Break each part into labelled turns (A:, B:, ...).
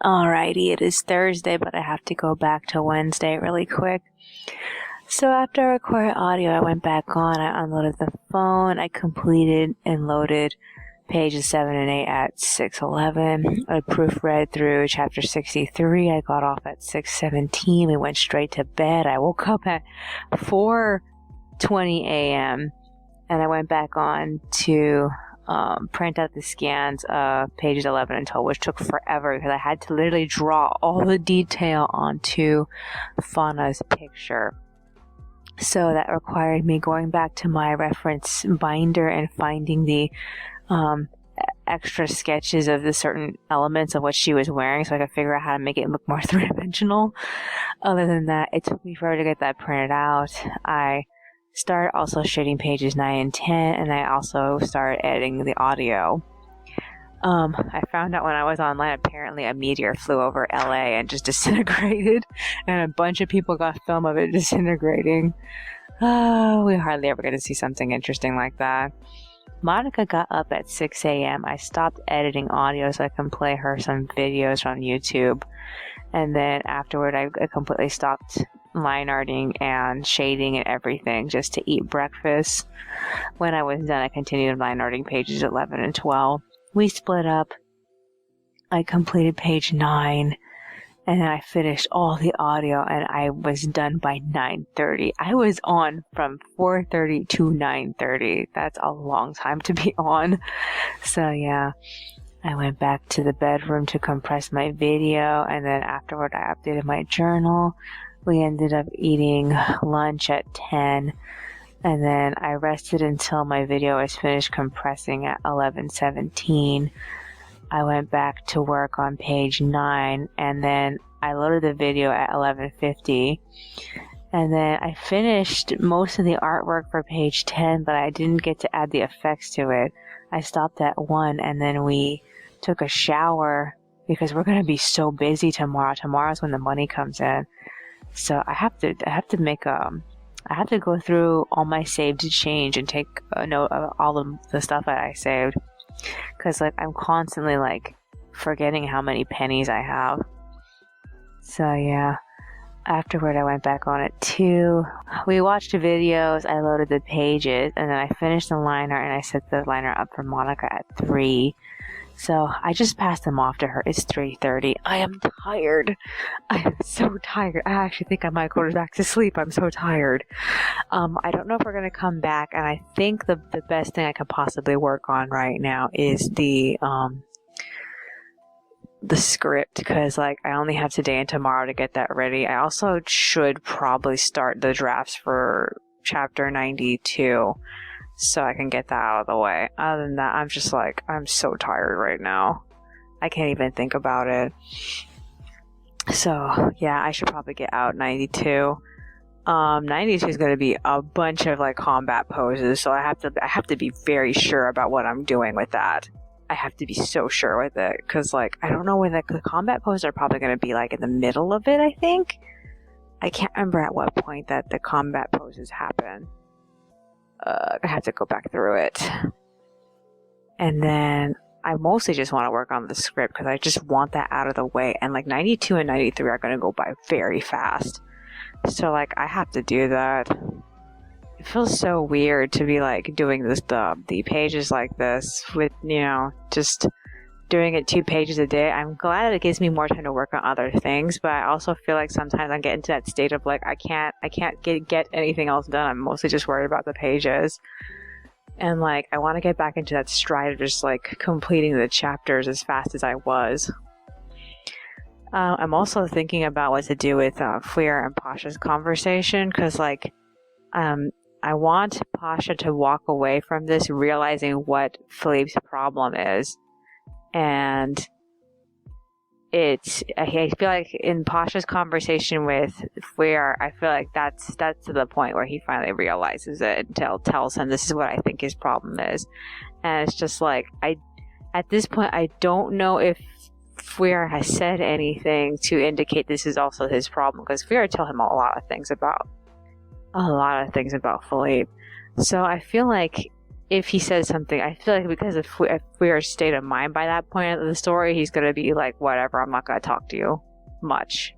A: Alrighty, it is Thursday, but I have to go back to Wednesday really quick. So after I recorded audio, I went back on, I unloaded the phone, I completed and loaded pages 7 and 8 at 6:11. I proofread through chapter 63. I got off at 6:17. We went straight to bed. I woke up at 4:20 a.m. and I went back on to print out the scans of pages 11 and 12, which took forever because I had to literally draw all the detail onto Fauna's picture. So that required me going back to my reference binder and finding the extra sketches of the certain elements of what she was wearing so I could figure out how to make it look more three-dimensional. Other than that, it took me forever to get that printed out. I started also shooting pages 9 and 10, and I also started editing the audio. I found out when I was online, apparently a meteor flew over LA and just disintegrated, and a bunch of people got film of it disintegrating. We hardly ever get to see something interesting like that. Monica got up at 6 a.m. I stopped editing audio so I can play her some videos from YouTube. And then afterward, I completely stopped line arting and shading and everything just to eat breakfast. When I was done, I continued line arting pages 11 and 12. We split up. I completed page 9. And then I finished all the audio, and I was done by 9:30. I was on from 4:30 to 9:30. That's a long time to be on. So yeah, I went back to the bedroom to compress my video, and then afterward I updated my journal. We ended up eating lunch at 10, and then I rested until my video was finished compressing at 11:17. I went back to work on page 9, and then I loaded the video at 11:50, and then I finished most of the artwork for page 10, but I didn't get to add the effects to it. I stopped at 1, and then we took a shower because we're going to be so busy tomorrow. Tomorrow's when the money comes in. So I have to go through all my saved change and take a note of all of the stuff that I saved. Because I'm constantly forgetting how many pennies I have. So yeah, afterward I went back on at 2. We watched the videos, I loaded the pages, and then I finished the liner and I set the liner up for Monica at 3. So I just passed them off to her. It's 3:30. I am tired. I am so tired. I actually think I might go back to sleep. I'm so tired. I don't know if we're going to come back, and I think the best thing I could possibly work on right now is the script, because I only have today and tomorrow to get that ready. I also should probably start the drafts for chapter 92 so I can get that out of the way. Other than that, I'm just I'm so tired right now. I can't even think about it. So yeah, I should probably get out 92. 92 is going to be a bunch of combat poses, so I have to be very sure about what I'm doing with that. I have to be so sure with it, because I don't know when the combat poses are probably going to be in the middle of it, I think. I can't remember at what point that the combat poses happen. I have to go back through it. And then I mostly just want to work on the script because I just want that out of the way. And 92 and 93 are going to go by very fast. So I have to do that. It feels so weird to be doing the pages like this with, just doing it 2 pages a day. I'm glad it gives me more time to work on other things, but I also feel sometimes I get into that state of I can't get anything else done. I'm mostly just worried about the pages. And I want to get back into that stride of just completing the chapters as fast as I was. I'm also thinking about what to do with Fuir and Pasha's conversation, because I want Pasha to walk away from this realizing what Philippe's problem is. And I feel in Pasha's conversation with Fuir, I feel that's to the point where he finally realizes it and tells him this is what I think his problem is. And it's just at this point, I don't know if Fuir has said anything to indicate this is also his problem, because Fuir told him a lot of things about Philippe. So I feel if he says something, I feel like because if we are state of mind by that point of the story, he's gonna be like, whatever, I'm not gonna talk to you much.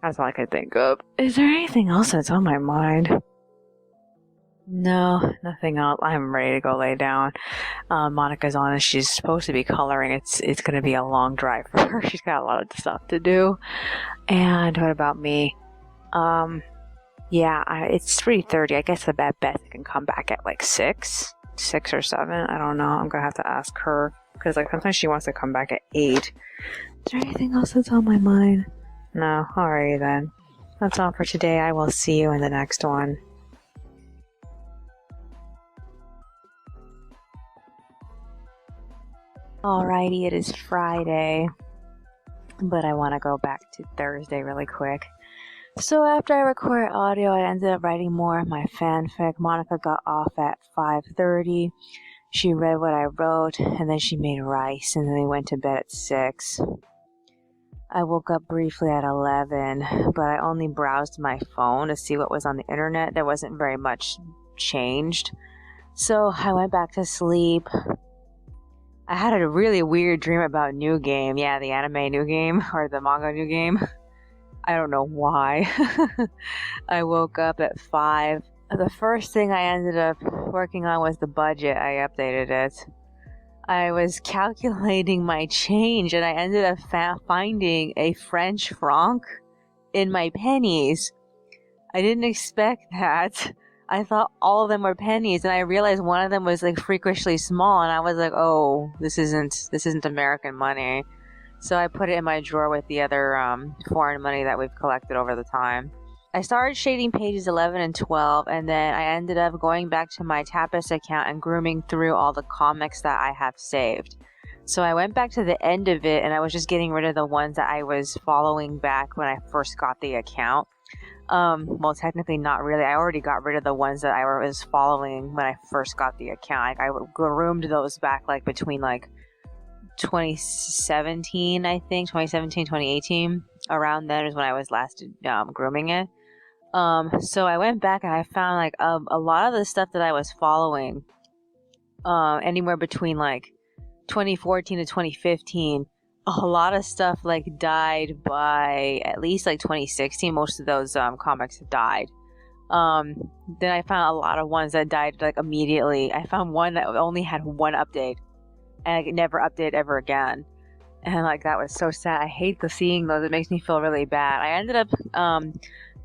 A: That's all I can think of. Is there anything else that's on my mind? No, nothing else. I'm ready to go lay down. Monica's on and she's supposed to be coloring. It's gonna be a long drive for her. She's got a lot of stuff to do. And what about me? Yeah, it's 3:30. I guess the bad bet can come back at like 6 or 7. I don't know. I'm gonna have to ask her because like sometimes she wants to come back at 8. Is there anything else that's on my mind? No. Alrighty then. That's all for today. I will see you in the next one. Alrighty, it is Friday, but I want to go back to Thursday really quick. So after I recorded audio, I ended up writing more of my fanfic. Monica got off at 5:30. She read what I wrote, and then she made rice, and then we went to bed at 6. I woke up briefly at 11, but I only browsed my phone to see what was on the internet. There wasn't very much changed. So I went back to sleep. I had a really weird dream about New Game. Yeah, the anime New Game, or the manga New Game. I don't know why. I woke up at 5. The first thing I ended up working on was the budget. I updated it. I was calculating my change and I ended up finding a French franc in my pennies. I didn't expect that. I thought all of them were pennies, and I realized one of them was like freakishly small, and I was like, "Oh, this isn't American money." So I put it in my drawer with the other foreign money that we've collected over the time. I started shading pages 11 and 12, and then I ended up going back to my Tapas account and grooming through all the comics that I have saved. So I went back to the end of it, and I was just getting rid of the ones that I was following back when I first got the account. Well, technically not really. I already got rid of the ones that I was following when I first got the account. I groomed those back like between like 2017, I think, 2017, 2018. Around then is when I was last grooming it. So I went back and I found like a lot of the stuff that I was following, anywhere between like 2014 to 2015, a lot of stuff like died by at least like 2016. Most of those comics died. Then I found a lot of ones that died like immediately. I found one that only had one update and it never updated ever again. And like that was so sad. I hate seeing those. It makes me feel really bad. I ended up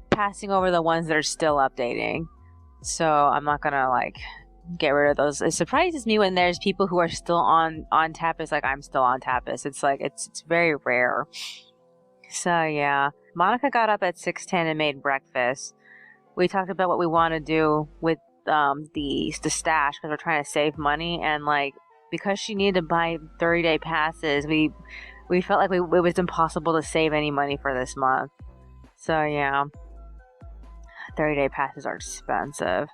A: passing over the ones that are still updating. So I'm not gonna like get rid of those. It surprises me when there's people who are still on Tapas like I'm still on Tapas. It's like it's very rare. So yeah, Monica got up at 6:10 and made breakfast. We talked about what we want to do with the stash because we're trying to save money, and like because she needed to buy 30-day passes, we felt like it was impossible to save any money for this month. So yeah, 30-day passes are expensive.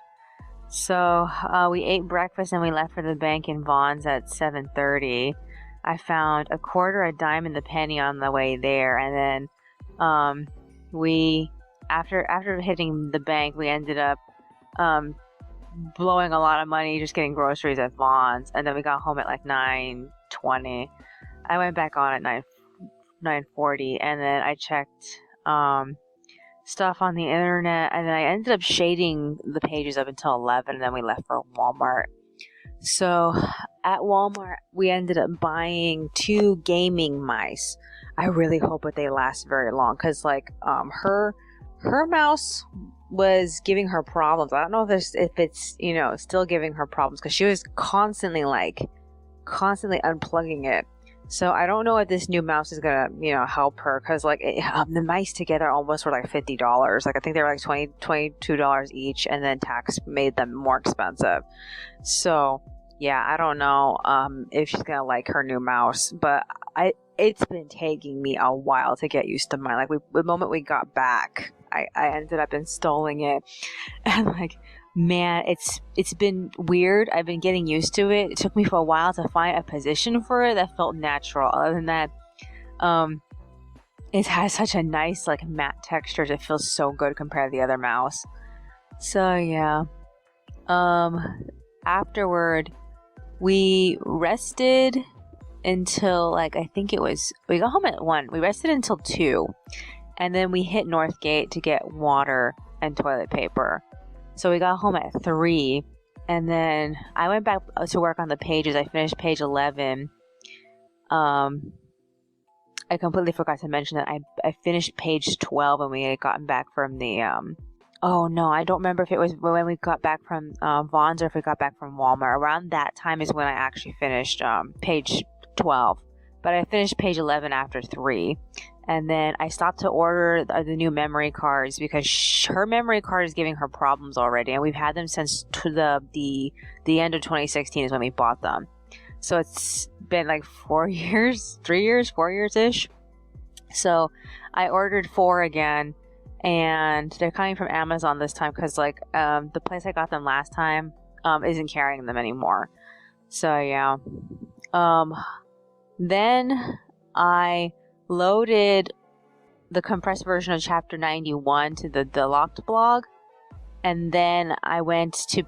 A: So we ate breakfast and we left for the bank in Vaughn's at 7:30. I found a quarter, a dime, and the penny on the way there, and then we after hitting the bank, we ended up blowing a lot of money just getting groceries at Vaughn's, and then we got home at like 9:20. I went back on at 9:40, and then I checked stuff on the internet, and then I ended up shading the pages up until 11, and then we left for Walmart. So at Walmart, we ended up buying 2 gaming mice. I really hope that they last very long, because like her mouse was giving her problems. I don't know if it's still giving her problems, because she was constantly unplugging it. So I don't know if this new mouse is gonna help her, because like the mice together almost were like $50. Like I think they were like $22 each, and then tax made them more expensive. So yeah, I don't know if she's gonna like her new mouse, but it's been taking me a while to get used to mine. Like the moment we got back, I ended up installing it, and like, man, it's been weird. I've been getting used to it. It took me for a while to find a position for it that felt natural. Other than that, it has such a nice like matte texture. It feels so good compared to the other mouse. So yeah, afterward, we rested until like, I think it was, we got home at 1. We rested until 2. And then we hit Northgate to get water and toilet paper. So we got home at 3. And then I went back to work on the pages. I finished page 11. I completely forgot to mention that I finished page 12 when we had gotten back from the, oh no, I don't remember if it was when we got back from Vaughn's or if we got back from Walmart. Around that time is when I actually finished page 12. But I finished page 11 after 3. And then I stopped to order the new memory cards because her memory card is giving her problems already. And we've had them since the end of 2016 is when we bought them. So it's been like 4 years, 3 years, 4 years-ish. So I ordered 4 again. And they're coming from Amazon this time because like the place I got them last time isn't carrying them anymore. So yeah. Then I loaded the compressed version of chapter 91 to the locked blog, and then I went to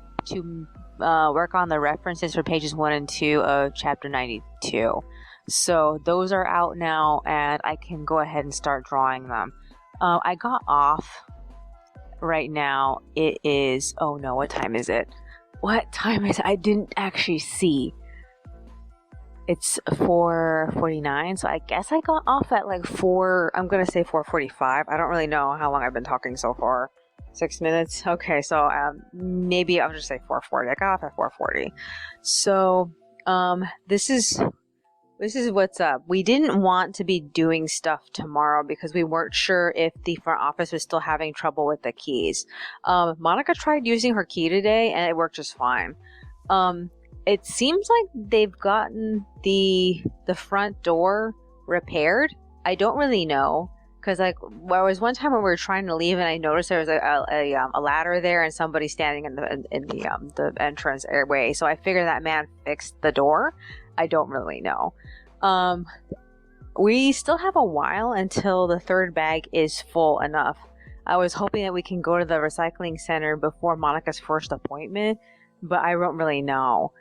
A: work on the references for pages 1 and 2 of chapter 92. So those are out now, and I can go ahead and start drawing them. I got off right now. It is, oh no, what time is it? What time is it? I didn't actually see. It's 4:49, so I guess I got off at like 4, I'm going to say 4:45. I don't really know how long I've been talking so far. 6 minutes? Okay, so maybe I'll just say 4:40. I got off at 4:40. So, this is what's up. We didn't want to be doing stuff tomorrow because we weren't sure if the front office was still having trouble with the keys. Monica tried using her key today and it worked just fine. It seems like they've gotten the front door repaired. I don't really know because like there was one time when we were trying to leave and I noticed there was a ladder there and somebody standing in the entrance airway. So I figured that man fixed the door. I don't really know. We still have a while until the 3rd bag is full enough. I was hoping that we can go to the recycling center before Monica's first appointment, but I don't really know.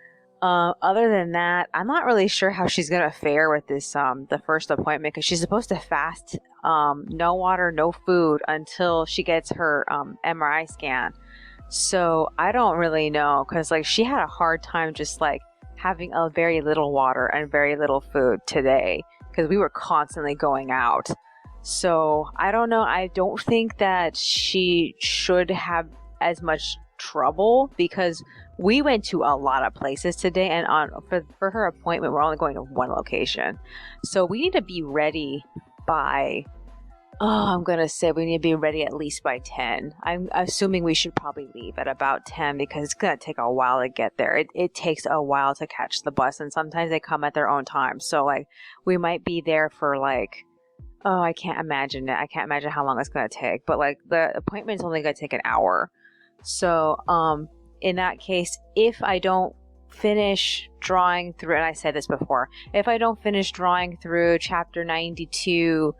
A: Other than that, I'm not really sure how she's gonna fare with this the first appointment because she's supposed to fast no water, no food until she gets her MRI scan. So I don't really know because like she had a hard time just like having a very little water and very little food today because we were constantly going out. So I don't know. I don't think that she should have as much trouble because we went to a lot of places today, and for her appointment we're only going to one location. So we need to be ready by I'm gonna say we need to be ready at least by 10. I'm assuming we should probably leave at about 10 because it's gonna take a while to get there. It takes a while to catch the bus, and sometimes they come at their own time. So like we might be there for like I can't imagine it. I can't imagine how long it's gonna take. But like the appointment's only gonna take an hour. So in that case, if I don't finish drawing through, and I said this before, if I don't finish drawing through chapter 92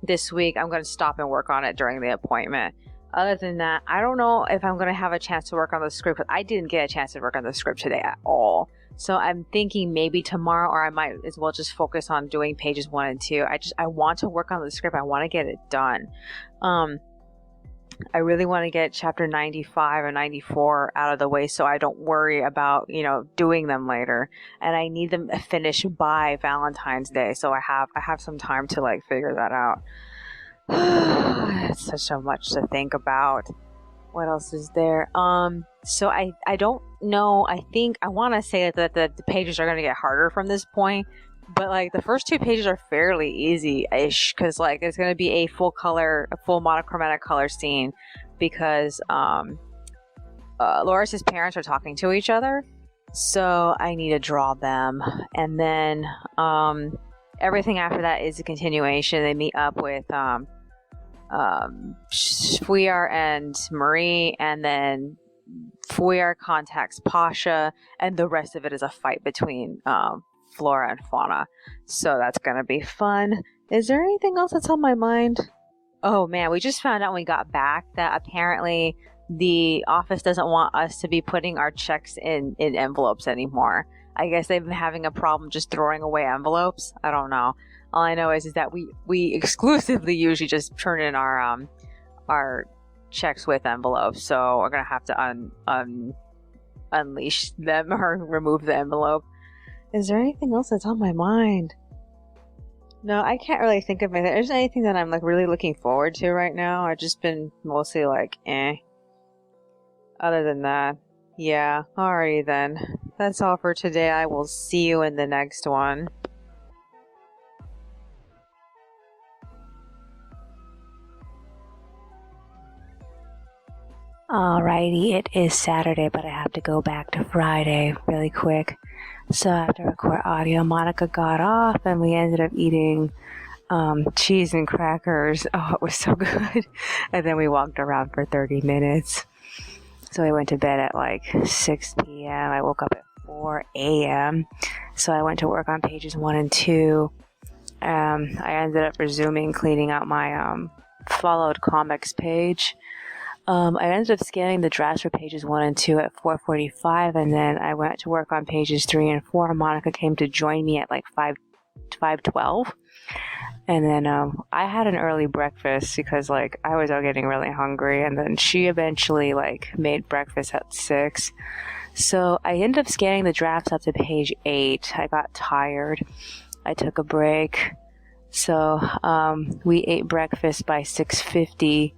A: this week, I'm going to stop and work on it during the appointment. Other than that, I don't know if I'm going to have a chance to work on the script. I didn't get a chance to work on the script today at all. So I'm thinking maybe tomorrow, or I might as well just focus on doing pages 1 and 2. I want to work on the script. I want to get it done. I really want to get chapter 95 and 94 out of the way so I don't worry about, doing them later. And I need them finished by Valentine's Day. So I have some time to like figure that out. It's such so much to think about. What else is there? So I don't know. I think I want to say that the pages are going to get harder from this point. But like the first 2 pages are fairly easy-ish because like it's going to be a full monochromatic color scene because Loris's parents are talking to each other, so I need to draw them. And then everything after that is a continuation. They meet up with Fouillard and Marie, and then Fouillard contacts Pasha, and the rest of it is a fight between Flora and Fauna. So that's gonna be fun. Is there anything else that's on my mind? Oh man, we just found out when we got back that apparently the office doesn't want us to be putting our checks in envelopes anymore. I guess they've been having a problem just throwing away envelopes. I don't know. All I know is that we exclusively usually just turn in our checks with envelopes. So we're gonna have to unleash them or remove the envelope. Is there anything else that's on my mind? No, I can't really think of anything. There's anything that I'm like really looking forward to right now. I've just been mostly like, eh. Other than that, yeah. Alrighty then. That's all for today. I will see you in the next one. Alrighty, it is Saturday, but I have to go back to Friday really quick. So I have to record audio. Monica got off and we ended up eating cheese and crackers. Oh, it was so good. And then we walked around for 30 minutes. So I went to bed at like 6 p.m. I woke up at 4 a.m. So I went to work on pages 1 and 2. I ended up resuming cleaning out my followed comics page. I ended up scanning the drafts for pages 1 and 2 at 4:45, and then I went to work on pages 3 and 4. Monica came to join me at like 5:12, and then I had an early breakfast because like I was out getting really hungry, and then she eventually like made breakfast at 6. So I ended up scanning the drafts up to page 8. I got tired. I took a break. So we ate breakfast by 6:50.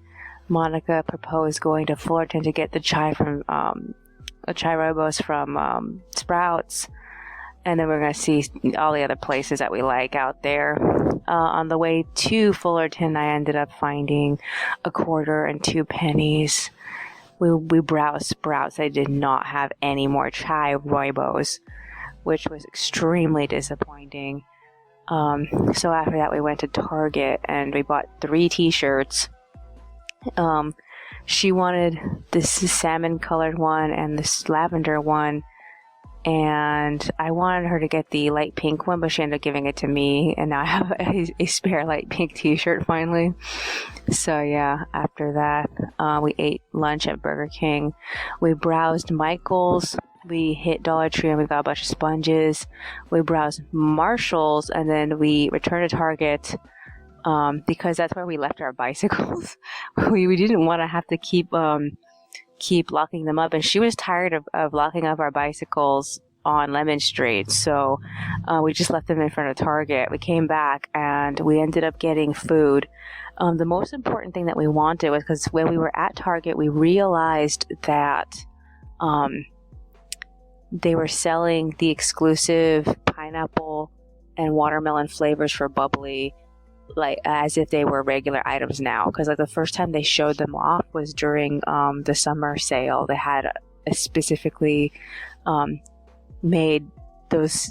A: Monica proposed going to Fullerton to get the chai from a chai rooibos from Sprouts, and then we're going to see all the other places that we like out there. On the way to Fullerton, I ended up finding a quarter and 2 pennies. We browsed Sprouts. They did not have any more chai rooibos, which was extremely disappointing. So after that, we went to Target and we bought 3 t-shirts. She wanted this salmon colored one and this lavender one, and I wanted her to get the light pink one, but she ended up giving it to me, and now I have a spare light pink t-shirt finally. So yeah, after that, we ate lunch at Burger King. We browsed Michael's. We hit Dollar Tree and we got a bunch of sponges. We browsed Marshall's, and then we returned to Target. Because that's where we left our bicycles. we didn't want to have to keep locking them up, and she was tired of locking up our bicycles on Lemon Street, so we just left them in front of Target. We came back and we ended up getting food. The most important thing that we wanted was because when we were at Target, we realized that they were selling the exclusive pineapple and watermelon flavors for bubbly, like as if they were regular items now, because like the first time they showed them off was during the summer sale. They had specifically made those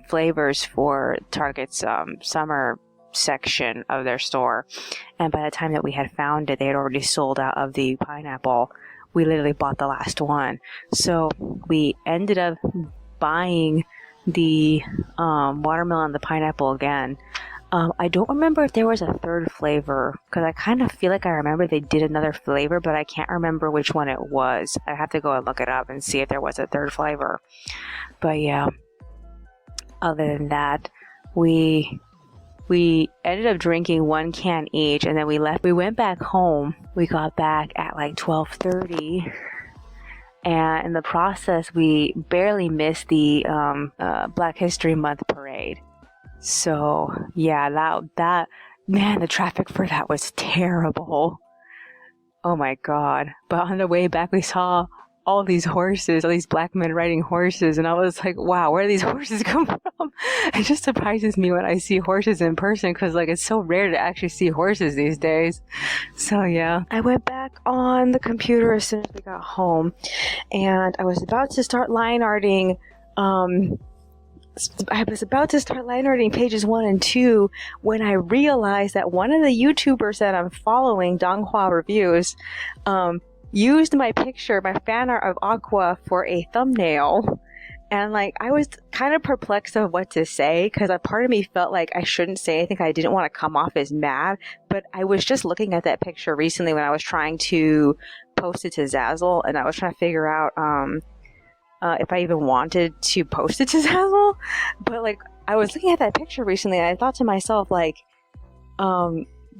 A: flavors for Target's summer section of their store, and by the time that we had found it, they had already sold out of the pineapple. We literally bought the last one, so we ended up buying the watermelon and the pineapple again. I don't remember if there was a third flavor, because I kind of feel like I remember they did another flavor, but I can't remember which one it was. I have to go and look it up and see if there was a third flavor. But yeah, other than that, we ended up drinking 1 can each, and then we left. We went back home. We got back at like 12:30. And in the process, we barely missed the Black History Month parade. So yeah, that man, the traffic for that was terrible. Oh my god. But on the way back, we saw all these horses, all these black men riding horses, and I was like, wow, where do these horses come from? It just surprises me when I see horses in person, because like it's so rare to actually see horses these days. So yeah, I went back on the computer as soon as we got home, and I was about to start line arting pages 1 and 2 when I realized that one of the YouTubers that I'm following, Donghua Reviews, used my picture, my fan art of Aqua, for a thumbnail. And like, I was kind of perplexed of what to say, because a part of me felt like I shouldn't say anything. I didn't want to come off as mad, but I was just looking at that picture recently when I was trying to
B: post it to Zazzle, and I was trying to figure out if I even wanted to post it to Zazzle. But like, I was looking at that picture recently, and I thought to myself, like,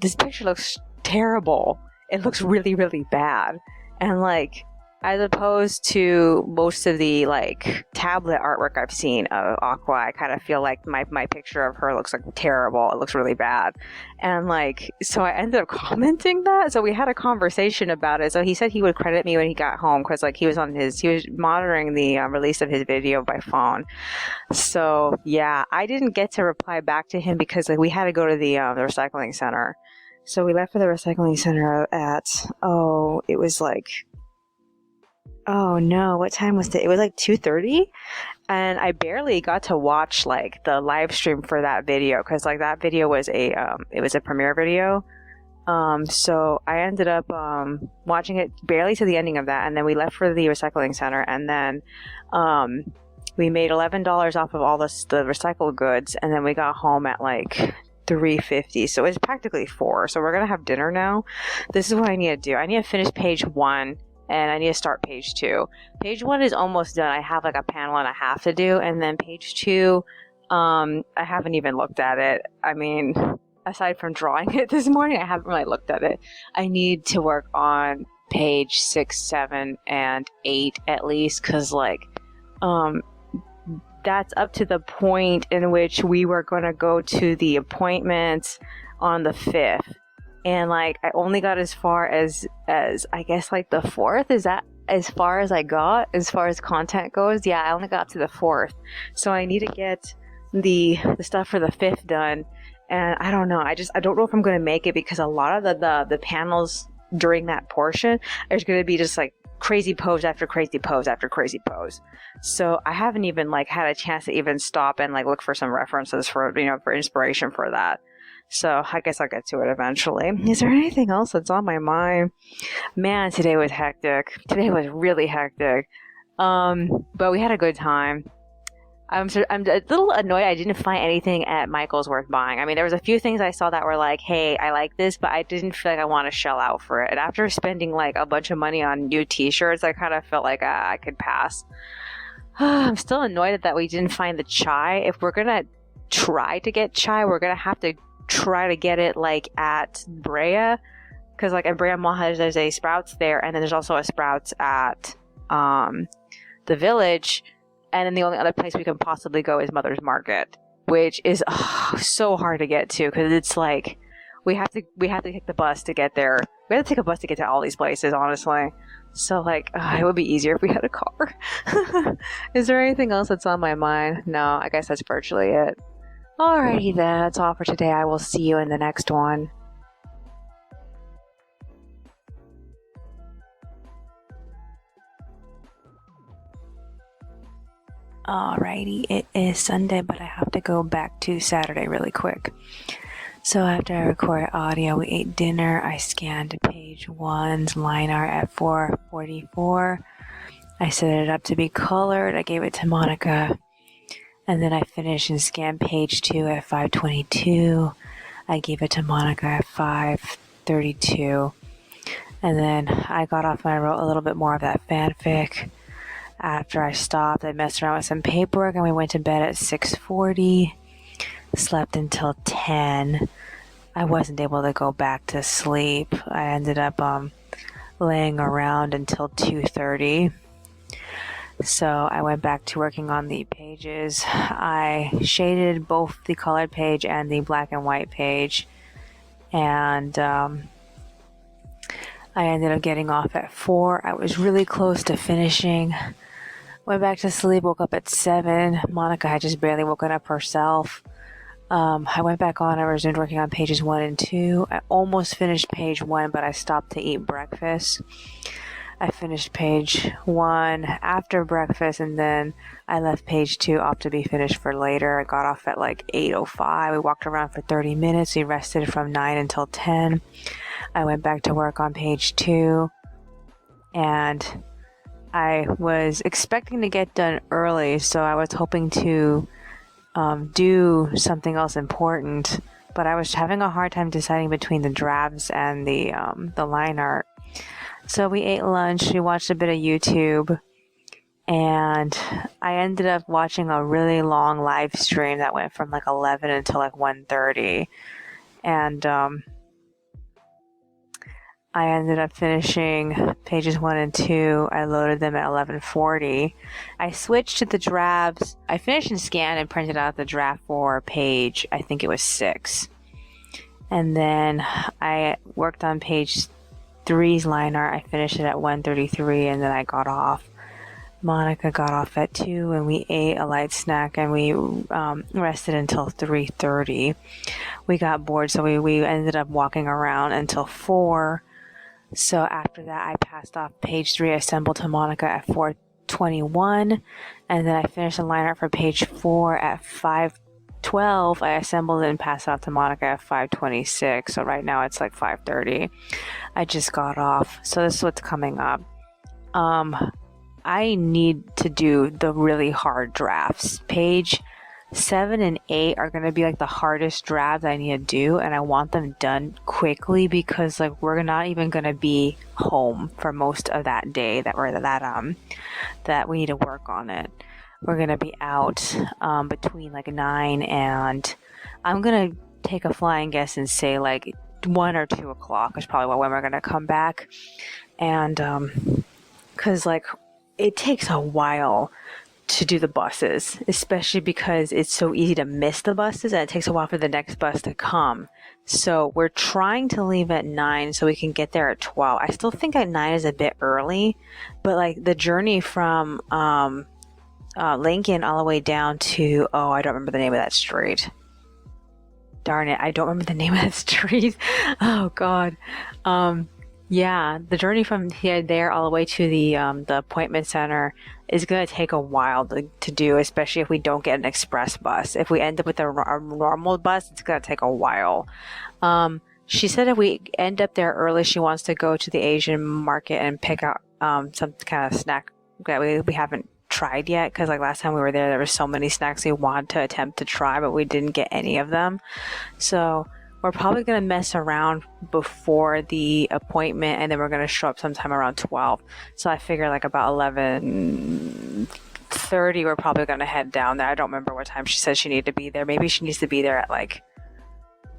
B: this picture looks terrible. It looks really, really bad. And like, as opposed to most of the like tablet artwork I've seen of Aqua, I kind of feel like my picture of her looks like terrible. It looks really bad. And like, so I ended up commenting that. So we had a conversation about it. So he said he would credit me when he got home, because like he was monitoring the release of his video by phone. So yeah, I didn't get to reply back to him because like we had to go to the recycling center. So we left for the recycling center at, it was like, what time was it? It was like 2:30, and I barely got to watch like the live stream for that video, because like that video was it was a premiere video. So I ended up watching it barely to the ending of that, and then we left for the recycling center, and then we made $11 off of all the recycled goods, and then we got home at like $3.50, so it's practically $4. So we're gonna have dinner now. This is what I need to do. I need to finish page 1, and I need to start page 2. Page 1 is almost done. I have like a panel and a half to do, and then page 2, I haven't even looked at it. I mean, aside from drawing it this morning, I haven't really looked at it. I need to work on page 6, 7, and 8 at least, because like that's up to the point in which we were going to go to the appointments on the 5th. And like, I only got as far as I guess like the 4th. Is that as far as I got as far as content goes? Yeah, I only got to the 4th. So I need to get the stuff for the 5th done. And I don't know. I don't know if I'm going to make it, because a lot of the panels during that portion, there's going to be just like crazy pose after crazy pose after crazy pose. So I haven't even like had a chance to even stop and like look for some references for inspiration for that. So I guess I'll get to it eventually. Is there anything else that's on my mind? Man, today was hectic. Today was really hectic. But we had a good time. I'm a little annoyed I didn't find anything at Michael's worth buying. I mean, there was a few things I saw that were like, hey, I like this, but I didn't feel like I want to shell out for it. And after spending like a bunch of money on new t-shirts, I kind of felt like I could pass. I'm still annoyed that we didn't find the chai. If we're going to try to get chai, we're going to have to try to get it like at Brea. Because like at Brea Mall, there's a Sprouts there, and then there's also a Sprouts at the Village. And then the only other place we can possibly go is Mother's Market, which is so hard to get to, because it's like we have to take the bus to get there. We have to take a bus to get to all these places, honestly. So like, it would be easier if we had a car. Is there anything else that's on my mind? No, I guess that's virtually it. Alrighty then, that's all for today. I will see you in the next one. Alrighty, it is Sunday, but I have to go back to Saturday really quick. So after I recorded audio, we ate dinner. I scanned page 1's line art at 4:44. I set it up to be colored. I gave it to Monica. And then I finished and scanned page 2 at 5:22. I gave it to Monica at 5:32. And then I got off and I wrote a little bit more of that fanfic. After I stopped, I messed around with some paperwork, and we went to bed at 6:40. Slept until 10. I wasn't able to go back to sleep. I ended up laying around until 2:30. So I went back to working on the pages. I shaded both the colored page and the black and white page. And I ended up getting off at 4. I was really close to finishing. Went back to sleep, woke up at 7. Monica had just barely woken up herself. I went back on. I resumed working on pages 1 and 2. I almost finished page 1, but I stopped to eat breakfast. I finished page 1 after breakfast, and then I left page 2 off to be finished for later. I got off at like 8:05. We walked around for 30 minutes. We rested from 9 until 10. I went back to work on page 2, and I was expecting to get done early, so I was hoping to do something else important, but I was having a hard time deciding between the drafts and the line art.
A: So we ate lunch, we watched a bit of YouTube, and I ended up watching a really long live stream that went from like 11 until like 1:30. And I ended up finishing pages 1 and 2. I loaded them at 11:40. I switched to the drafts. I finished and scanned and printed out the draft for page, I think it was 6. And then I worked on page 3's line art. I finished it at 1:33, and then I got off. Monica got off at 2, and we ate a light snack, and we rested until 3:30. We got bored, so we ended up walking around until 4. So after that, I passed off page 3, assembled to Monica at 4:21, and then I finished the line art for page 4 at 5:12. I assembled it and passed it off to Monica at 5:26. So right now it's like 5:30. I just got off. So this is what's coming up. I need to do the really hard drafts. Page 7 and 8 are going to be like the hardest drafts I need to do, and I want them done quickly because like we're not even going to be home for most of that day that we need to work on it. We're going to be out between like 9 and I'm going to take a flying guess and say like 1 or 2 o'clock is probably when we're going to come back. And because like it takes a while to do the buses, especially because it's so easy to miss the buses and it takes a while for the next bus to come. So we're trying to leave at 9 so we can get there at 12. I still think at 9 is a bit early, but like the journey from Lincoln all the way down to, I don't remember the name of that street. Darn it, I don't remember the name of that street. Oh God. Yeah, the journey from there all the way to the appointment center is going to take a while to do, especially if we don't get an express bus. If we end up with a normal bus, it's going to take a while. She said if we end up there early, she wants to go to the Asian market and pick out some kind of snack that we haven't tried yet, because like last time we were there were so many snacks we wanted to attempt to try, but we didn't get any of them. So we're probably going to mess around before the appointment, and then we're going to show up sometime around 12. So I figure like about 11:30 we're probably going to head down there. I don't remember what time she said she needed to be there. Maybe she needs to be there at like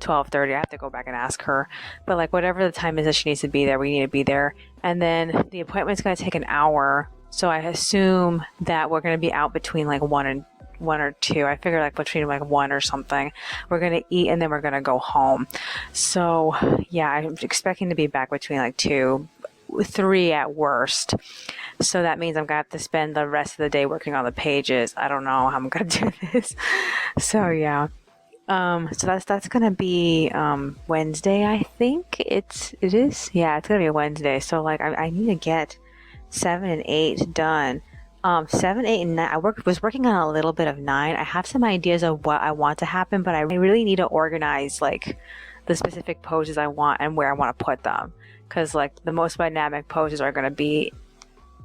A: 12:30. I have to go back and ask her. But like whatever the time is that she needs to be there, we need to be there. And then the appointment's going to take an hour. So I assume that we're going to be out between like 1 or 2. I figure like between like 1 or something. We're going to eat and then we're going to go home. So yeah, I'm expecting to be back between like 2, 3 at worst. So that means I'm going to have to spend the rest of the day working on the pages. I don't know how I'm going to do this. So yeah. So that's going to be Wednesday, I think. It is? Yeah, it's going to be a Wednesday. So like I need to get 7 and 8 done. 7, 8, and 9. I was working on a little bit of 9. I have some ideas of what I want to happen, but I really need to organize like the specific poses I want and where I want to put them. Because like the most dynamic poses are going to be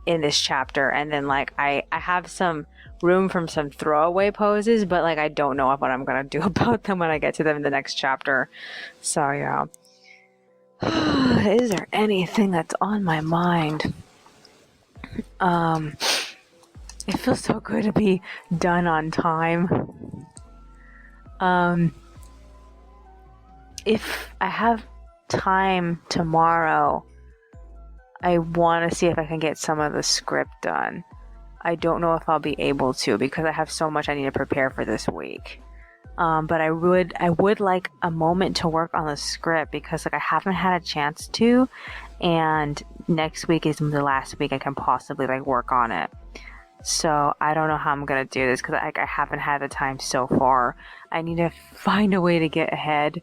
A: in this chapter, and then like I have some room from some throwaway poses, but like I don't know what I'm going to do about them when I get to them in the next chapter. So yeah. Is there anything that's on my mind? It feels so good to be done on time. If I have time tomorrow, I want to see if I can get some of the script done. I don't know if I'll be able to because I have so much I need to prepare for this week. But I would like a moment to work on the script because like I haven't had a chance to, and next week is the last week I can possibly like work on it. So I don't know how I'm gonna do this because I haven't had the time so far. I need to find a way to get ahead.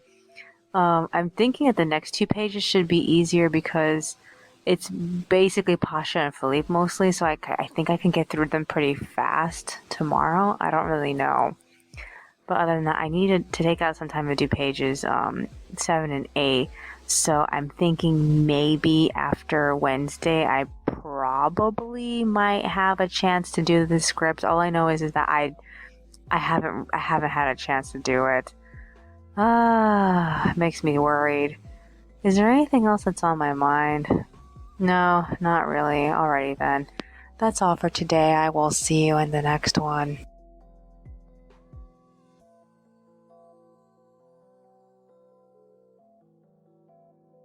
A: I'm thinking that the next 2 pages should be easier because it's basically Pasha and Philippe mostly, so I think I can get through them pretty fast tomorrow. I don't really know. But other than that, I needed to take out some time to do pages 7 and 8. So I'm thinking maybe after Wednesday, I probably might have a chance to do the script. All I know is that I haven't had a chance to do it. It makes me worried. Is there anything else that's on my mind? No, not really. Alrighty then. That's all for today. I will see you in the next one.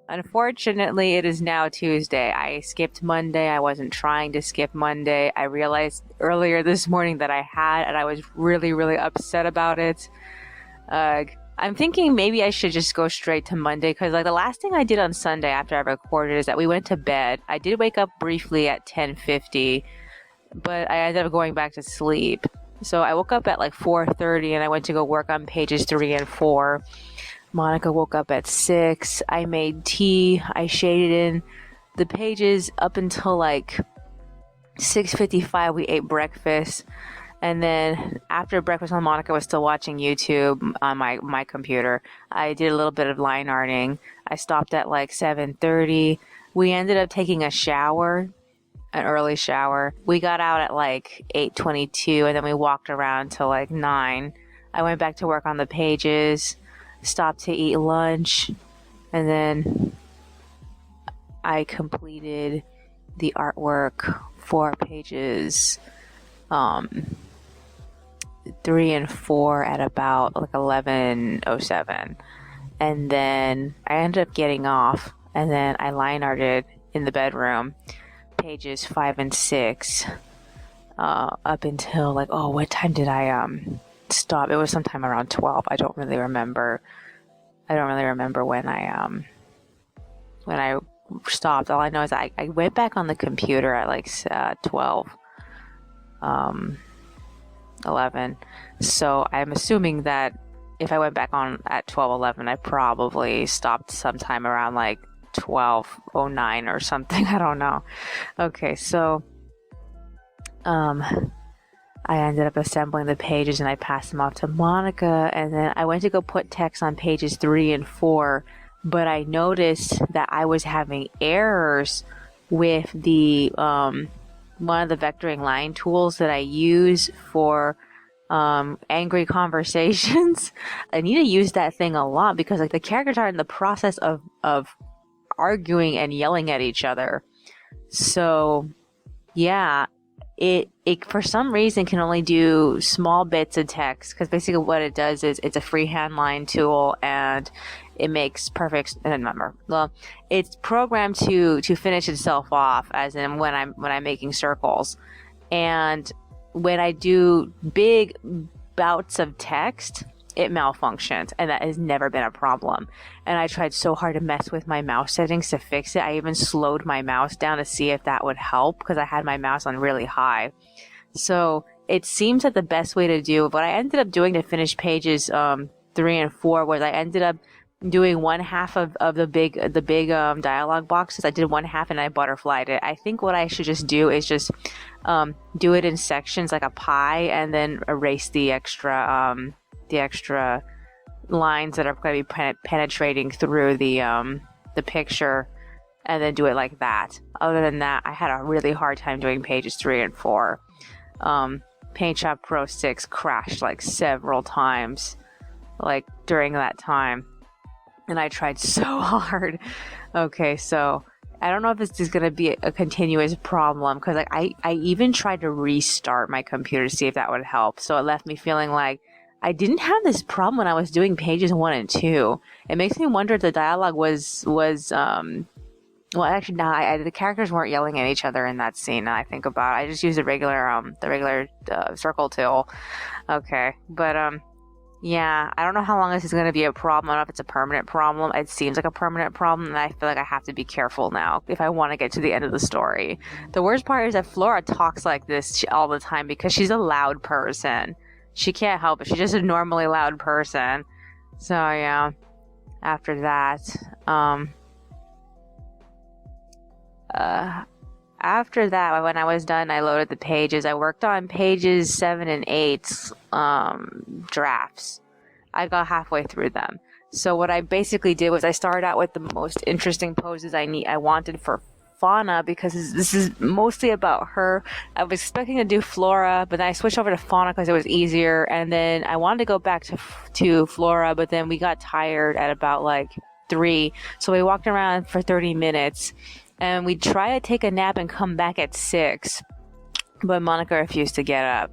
A: Unfortunately, it is now Tuesday. I skipped Monday. I wasn't trying to skip Monday. I realized earlier this morning that I had, and I was really, really upset about it. I'm thinking maybe I should just go straight to Monday, because like the last thing I did on Sunday after I recorded is that we went to bed. I did wake up briefly at 10:50, but I ended up going back to sleep. So I woke up at like 4:30 and I went to go work on pages 3 and 4. Monica woke up at 6. I made tea. I shaded in the pages up until like 6:55. We ate breakfast. And then after breakfast, while Monica was still watching YouTube on my computer, I did a little bit of line arting. I stopped at like 7:30. We ended up taking a shower, an early shower. We got out at like 8:22, and then we walked around till like 9. I went back to work on the pages, stopped to eat lunch, and then I completed the artwork for pages 3 and 4 at about like 11:07, and then I ended up getting off, and then I line arted in the bedroom pages 5 and 6 up until like, oh, what time did I stop? It was sometime around 12. I don't really remember when I stopped. All I know is I went back on the computer at like 12 11. So I'm assuming that if I went back on at 12:11, I probably stopped sometime around like 12:09 or something. I don't know. Okay, so I ended up assembling the pages and I passed them off to Monica, and then I went to go put text on pages 3 and 4, but I noticed that I was having errors with the one of the vectoring line tools that I use for angry conversations. I need to use that thing a lot because like the characters are in the process of arguing and yelling at each other. So yeah, it for some reason can only do small bits of text, because basically what it does is it's a freehand line tool and it makes perfect number. Well, it's programmed to finish itself off, as in when I'm making circles, and when I do big bouts of text, it malfunctions, and that has never been a problem. And I tried so hard to mess with my mouse settings to fix it. I even slowed my mouse down to see if that would help, because I had my mouse on really high. So it seems that the best way to do what I ended up doing to finish pages 3 and 4 was I ended up doing one half of the big dialogue boxes. I did one half and I butterflied it. I think what I should just do is just do it in sections like a pie, and then erase the extra lines that are going to be penetrating through the picture, and then do it like that. Other than that, I had a really hard time doing pages 3 and 4. PaintShop Pro 6 crashed like several times like during that time, and I tried so hard. Okay, so I don't know if this is going to be a continuous problem, because like I even tried to restart my computer to see if that would help. So it left me feeling like I didn't have this problem when I was doing pages 1 and 2. It makes me wonder if the dialogue was well, actually, no, the characters weren't yelling at each other in that scene. Now I think about it. I just used the regular circle tool. Okay, but yeah, I don't know how long this is going to be a problem. I don't know if it's a permanent problem. It seems like a permanent problem, and I feel like I have to be careful now if I want to get to the end of the story. The worst part is that Flora talks like this all the time because she's a loud person. She can't help it. She's just a normally loud person. So yeah, after that, when I was done, I loaded the pages. I worked on pages 7 and 8 drafts. I got halfway through them. So what I basically did was I started out with the most interesting poses I wanted for Fauna, because this is mostly about her. I was expecting to do Flora, but then I switched over to Fauna because it was easier, and then I wanted to go back to Flora, but then we got tired at about like 3, so we walked around for 30 minutes. and we'd try to take a nap and come back at 6, but Monica refused to get up.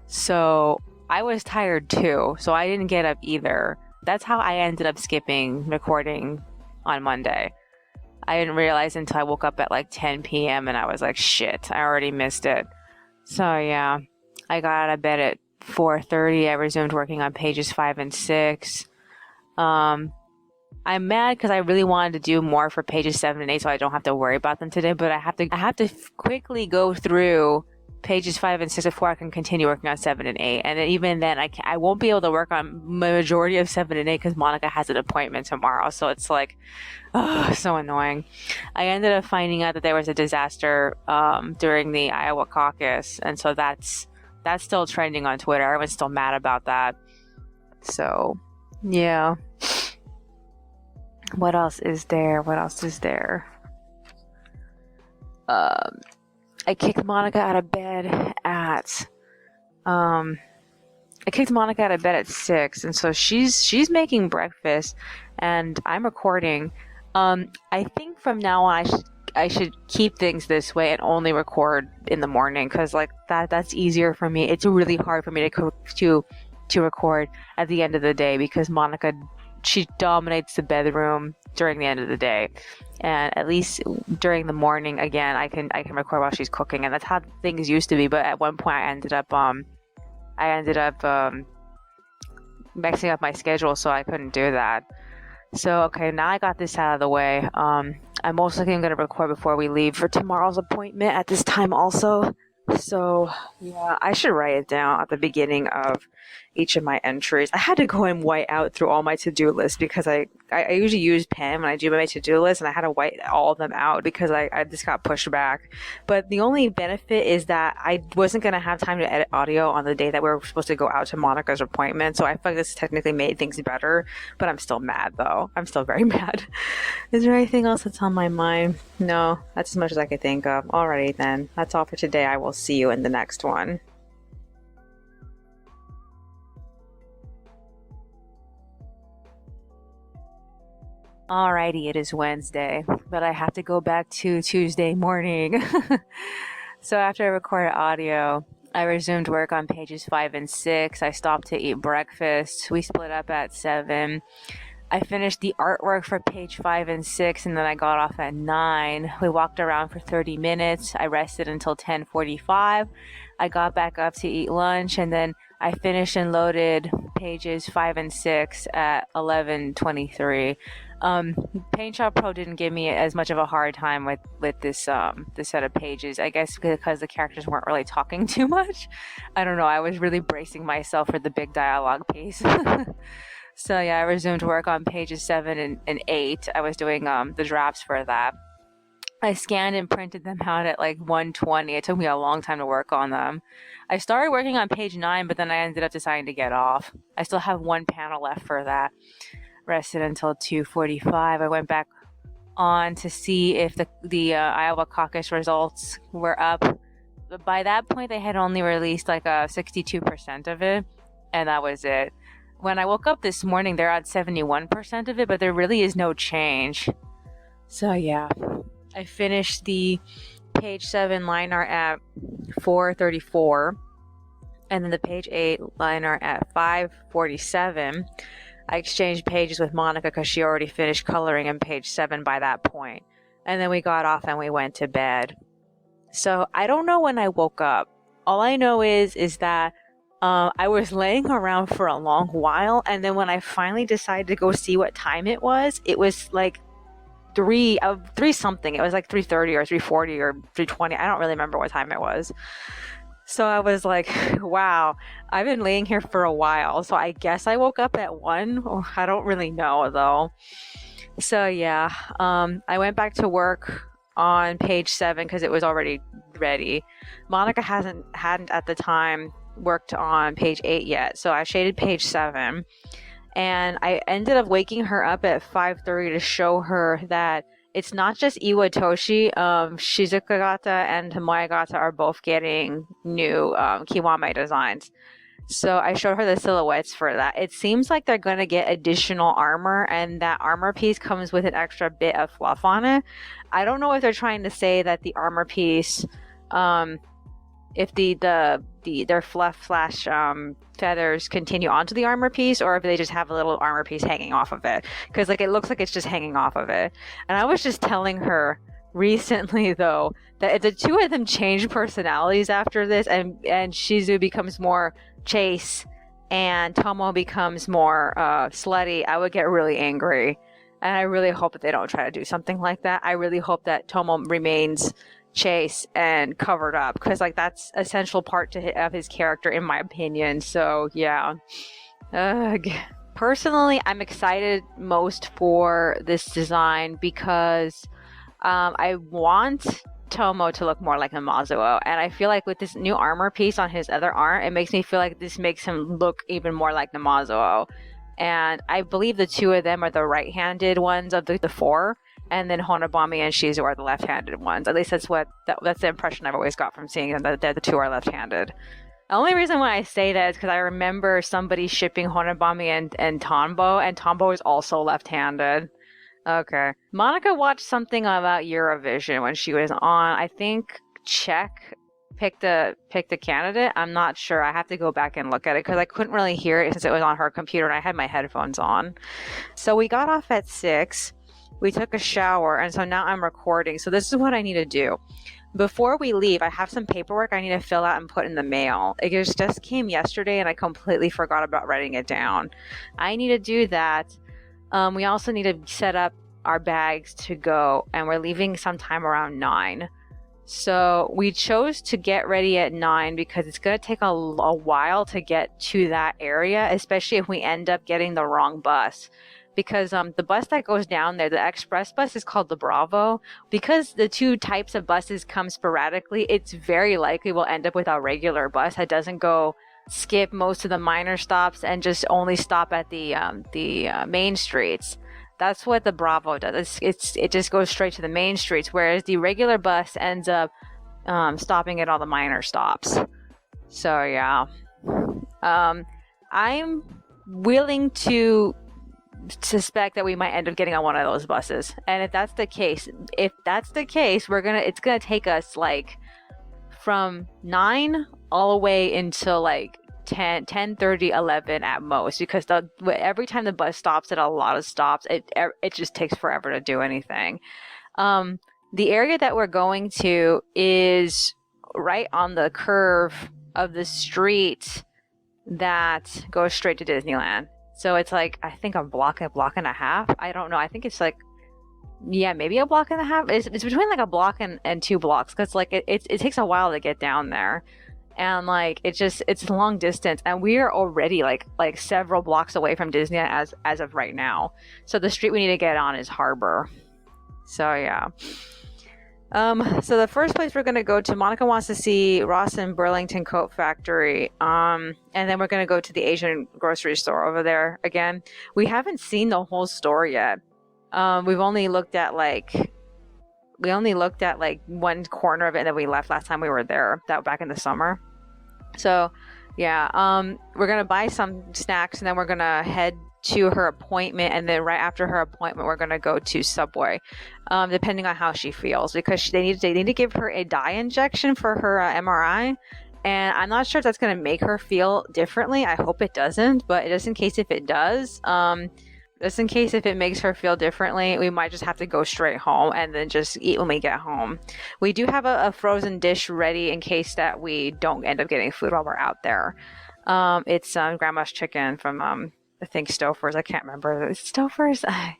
A: So I was tired too, so I didn't get up either. That's how I ended up skipping recording on Monday. I didn't realize until I woke up at like 10 p.m. and I was like, shit, I already missed it. So yeah, I got out of bed at 4:30. I resumed working on pages 5 and 6. I'm mad because I really wanted to do more for pages 7 and 8, so I don't have to worry about them today. But I have to quickly go through pages 5 and 6 before I can continue working on 7 and 8. And then even then, I won't be able to work on majority of 7 and 8 because Monica has an appointment tomorrow. So it's like, so annoying. I ended up finding out that there was a disaster during the Iowa caucus, and so that's still trending on Twitter. Everyone's still mad about that. So yeah. What else is there? I kicked Monica out of bed at 6, and so she's making breakfast and I'm recording. I think from now on I should keep things this way and only record in the morning, because like that's easier for me. It's really hard for me to record at the end of the day because Monica, she dominates the bedroom during the end of the day, and at least during the morning, again, I can record while she's cooking, and that's how things used to be. But at one point, I ended up mixing up my schedule, so I couldn't do that. So okay, now I got this out of the way. I'm most likely going to record before we leave for tomorrow's appointment at this time also. So yeah, I should write it down at the beginning of each of my entries. I had to go and white out through all my to-do lists because I usually use pen when I do my to-do list, and I had to white all of them out because I just got pushed back. But the only benefit is that I wasn't going to have time to edit audio on the day that we were supposed to go out to Monica's appointment. So I feel like this technically made things better, but I'm still mad though. I'm still very mad. Is there anything else that's on my mind? No, that's as much as I could think of. Alrighty then. That's all for today. I will see you in the next one. Alrighty, it is Wednesday, but I have to go back to Tuesday morning. So after I recorded audio, I resumed work on pages 5 and 6. I stopped to eat breakfast. We split up at 7. I finished the artwork for page 5 and 6, and then I got off at 9. We walked around for 30 minutes. I rested until 10:45. I got back up to eat lunch, and then I finished and loaded pages 5 and 6 at 11:23. Paint Shop Pro didn't give me as much of a hard time with this set of pages. I guess because the characters weren't really talking too much. I don't know. I was really bracing myself for the big dialogue piece. So yeah, I resumed work on pages 7 and 8. I was doing the drafts for that. I scanned and printed them out at like 1:20. It took me a long time to work on them. I started working on page 9, but then I ended up deciding to get off. I still have one panel left for that. Rested until 2:45. I went back on to see if the Iowa caucus results were up. But by that point, they had only released like 62% of it, and that was it. When I woke up this morning, they're at 71% of it, but there really is no change. So yeah, I finished the page 7 line art at 4:34, and then the page 8 line art at 5:47. I exchanged pages with Monica because she already finished coloring in page 7 by that point. And then we got off and we went to bed. So I don't know when I woke up. All I know is that I was laying around for a long while, and then when I finally decided to go see what time it was like 3 something. It was like 3:30 or 3:40 or 3:20. I don't really remember what time it was. So I was like, wow, I've been laying here for a while. So I guess I woke up at 1. I don't really know though. So yeah, I went back to work on page 7 because it was already ready. Monica hadn't at the time worked on page 8 yet. So I shaded page 7, and I ended up waking her up at 5:30 to show her that it's not just Iwatoshi. Shizukagata and Tomoyagata are both getting new Kiwame designs.
B: So I showed her the silhouettes for that. It seems like they're going to get additional armor, and that armor piece comes with an extra bit of fluff on it. I don't know if they're trying to say that the armor piece, if their fluff slash feathers continue onto the armor piece, or if they just have a little armor piece hanging off of it, because like it looks like it's just hanging off of it. And I was just telling her recently though that if the two of them change personalities after this, and Shizu becomes more Chase and Tomo becomes more slutty, I would get really angry. And I really hope that they don't try to do something like that. I really hope that Tomo remains Chase and covered up, because like that's essential part of his character in my opinion. So yeah. Personally, I'm excited most for this design because I want Tomo to look more like Namazuo, and I feel like with this new armor piece on his other arm, it makes me feel like this makes him look even more like Namazuo. And I believe the two of them are the right-handed ones of the four, and then Honobami and Shizu are the left-handed ones. At least that's the impression I've always got from seeing them, that the two are left-handed. The only reason why I say that is because I remember somebody shipping Honobami and Tombo, and Tombo is also left-handed. Okay. Monica watched something about Eurovision when she was on, I think, Czech picked a candidate. I'm not sure. I have to go back and look at it because I couldn't really hear it since it was on her computer and I had my headphones on. So we got off at 6. We took a shower, and so now I'm recording. So this is what I need to do. Before we leave, I have some paperwork I need to fill out and put in the mail. It just came yesterday and I completely forgot about writing it down. I need to do that. We also need to set up our bags to go, and we're leaving sometime around 9. So we chose to get ready at 9 because it's going to take a while to get to that area, especially if we end up getting the wrong bus. Because the bus that goes down there, the express bus, is called the Bravo. Because the two types of buses come sporadically, it's very likely we'll end up with a regular bus that doesn't go skip most of the minor stops and just only stop at the main streets. That's what the Bravo does. It just goes straight to the main streets, whereas the regular bus ends up stopping at all the minor stops. So yeah, I'm willing to suspect that we might end up getting on one of those buses, and if that's the case, it's gonna take us like from 9 all the way until like 10:30, 11 at most, because every time the bus stops at a lot of stops, it just takes forever to do anything. The area that we're going to is right on the curve of the street that goes straight to Disneyland. So it's like, I think a block and a half. I don't know. I think it's like, yeah, maybe a block and a half. It's between like a block and 2 blocks, because like it takes a while to get down there. And like it's a long distance, and we are already like several blocks away from Disney as of right now. So the street we need to get on is Harbor. So yeah. So the first place we're gonna go to, Monica wants to see Ross and Burlington Coat Factory. And then we're gonna go to the Asian grocery store over there again. We haven't seen the whole store yet. We've only looked at like one corner of it, and then we left last time we were there, that back in the summer. So yeah, we're gonna buy some snacks, and then we're gonna head to her appointment, and then right after her appointment we're gonna go to Subway, depending on how she feels, because they need to give her a dye injection for her MRI, and I'm not sure if that's gonna make her feel differently. I hope it doesn't, but just in case if it does, just in case if it makes her feel differently, we might just have to go straight home and then just eat when we get home. We do have a frozen dish ready in case that we don't end up getting food while we're out there. It's Grandma's chicken from I think Stouffer's. I can't remember. Is it Stouffer's? I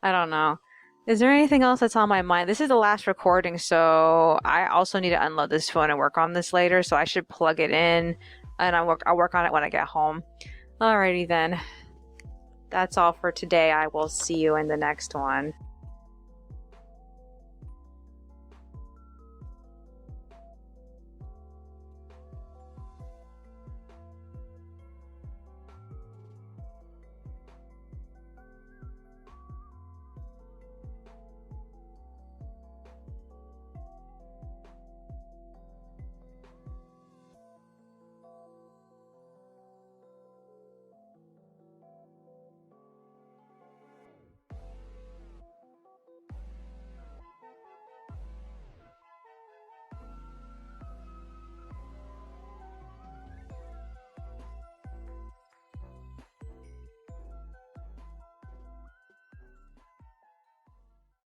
B: don't know. Is there anything else that's on my mind? This is the last recording, so I also need to unload this phone and work on this later. So I should plug it in, and I'll work on it when I get home. Alrighty then. That's all for today. I will see you in the next one.